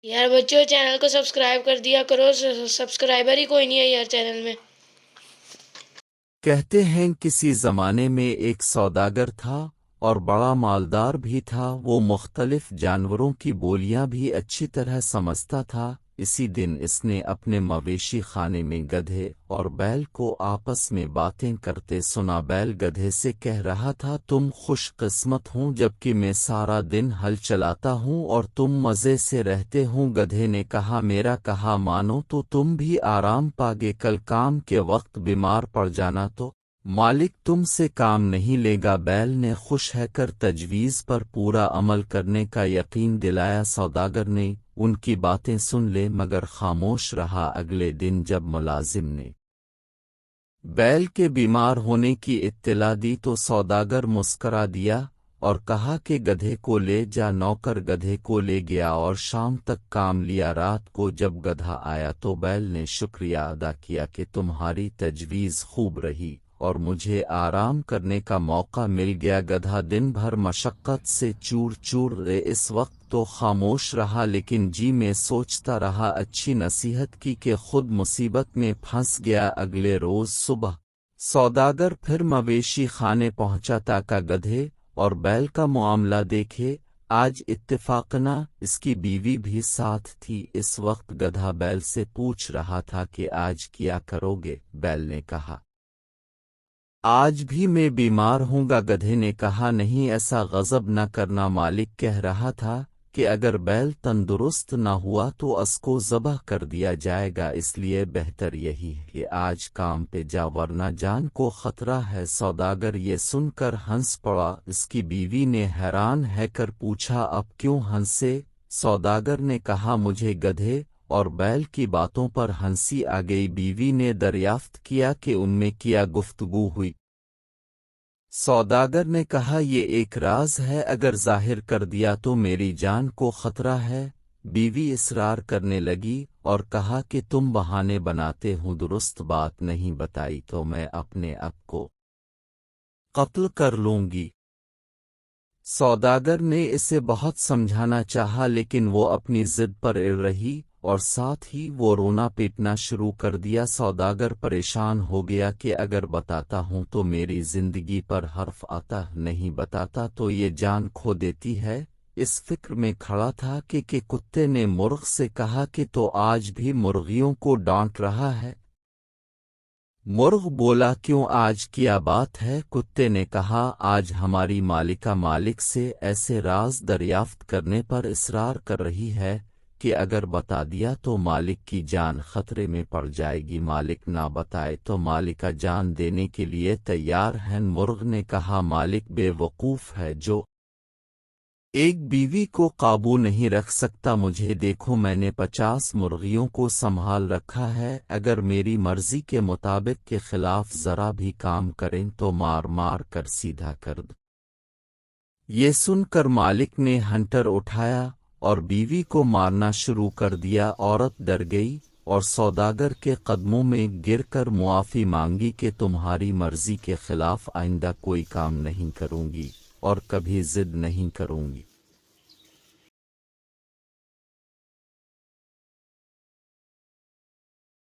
یار بچوں چینل کو سبسکرائب کر دیا کرو، سبسکرائبر ہی کوئی نہیں ہے یار چینل میں۔ کہتے ہیں کسی زمانے میں ایک سوداگر تھا اور بڑا مالدار بھی تھا۔ وہ مختلف جانوروں کی بولیاں بھی اچھی طرح سمجھتا تھا۔ اسی دن اس نے اپنے مویشی خانے میں گدھے اور بیل کو آپس میں باتیں کرتے سنا۔ بیل گدھے سے کہہ رہا تھا، تم خوش قسمت ہوں جبکہ میں سارا دن ہل چلاتا ہوں اور تم مزے سے رہتے ہوں۔ گدھے نے کہا، میرا کہا مانو تو تم بھی آرام پاگے، کل کام کے وقت بیمار پڑ جانا تو مالک تم سے کام نہیں لے گا۔ بیل نے خوش ہے کر تجویز پر پورا عمل کرنے کا یقین دلایا۔ سوداگر نے ان کی باتیں سن لے مگر خاموش رہا۔ اگلے دن جب ملازم نے بیل کے بیمار ہونے کی اطلاع دی تو سوداگر مسکرا دیا اور کہا کہ گدھے کو لے جا۔ نوکر گدھے کو لے گیا اور شام تک کام لیا۔ رات کو جب گدھا آیا تو بیل نے شکریہ ادا کیا کہ تمہاری تجویز خوب رہی اور مجھے آرام کرنے کا موقع مل گیا۔ گدھا دن بھر مشقت سے چور چور رہے، اس وقت تو خاموش رہا لیکن جی میں سوچتا رہا، اچھی نصیحت کی کہ خود مصیبت میں پھنس گیا۔ اگلے روز صبح سوداگر پھر مویشی خانے پہنچا تاکہ گدھے اور بیل کا معاملہ دیکھے۔ آج اتفاقنا اس کی بیوی بھی ساتھ تھی۔ اس وقت گدھا بیل سے پوچھ رہا تھا کہ آج کیا کرو گے؟ بیل نے کہا، آج بھی میں بیمار ہوں گا۔ گدھے نے کہا، نہیں ایسا غضب نہ کرنا، مالک کہہ رہا تھا کہ اگر بیل تندرست نہ ہوا تو اس کو ذبح کر دیا جائے گا، اس لیے بہتر یہی ہے کہ آج کام پہ جا ورنہ جان کو خطرہ ہے۔ سوداگر یہ سن کر ہنس پڑا۔ اس کی بیوی نے حیران ہے کر پوچھا، اب کیوں ہنسے؟ سوداگر نے کہا، مجھے گدھے اور بیل کی باتوں پر ہنسی آ گئی۔ بیوی نے دریافت کیا کہ ان میں کیا گفتگو ہوئی۔ سوداگر نے کہا، یہ ایک راز ہے، اگر ظاہر کر دیا تو میری جان کو خطرہ ہے۔ بیوی اصرار کرنے لگی اور کہا کہ تم بہانے بناتے ہو، درست بات نہیں بتائی تو میں اپنے آپ کو قتل کر لوں گی۔ سوداگر نے اسے بہت سمجھانا چاہا لیکن وہ اپنی ضد پر اڑ رہی اور ساتھ ہی وہ رونا پیٹنا شروع کر دیا۔ سوداگر پریشان ہو گیا کہ اگر بتاتا ہوں تو میری زندگی پر حرف آتا، نہیں بتاتا تو یہ جان کھو دیتی ہے۔ اس فکر میں کھڑا تھا کہ کتے نے مرغ سے کہا کہ تو آج بھی مرغیوں کو ڈانٹ رہا ہے؟ مرغ بولا، کیوں آج کیا بات ہے؟ کتے نے کہا، آج ہماری مالکہ مالک سے ایسے راز دریافت کرنے پر اصرار کر رہی ہے کہ اگر بتا دیا تو مالک کی جان خطرے میں پڑ جائے گی، مالک نہ بتائے تو مالکہ جان دینے کے لیے تیار ہیں۔ مرغ نے کہا، مالک بے وقوف ہے جو ایک بیوی کو قابو نہیں رکھ سکتا، مجھے دیکھو میں نے 50 مرغیوں کو سنبھال رکھا ہے، اگر میری مرضی کے مطابق کے خلاف ذرا بھی کام کریں تو مار مار کر سیدھا کر دوں۔ یہ سن کر مالک نے ہنٹر اٹھایا اور بیوی کو مارنا شروع کر دیا۔ عورت ڈر گئی اور سوداگر کے قدموں میں گر کر معافی مانگی کہ تمہاری مرضی کے خلاف آئندہ کوئی کام نہیں کروں گی اور کبھی ضد نہیں کروں گی۔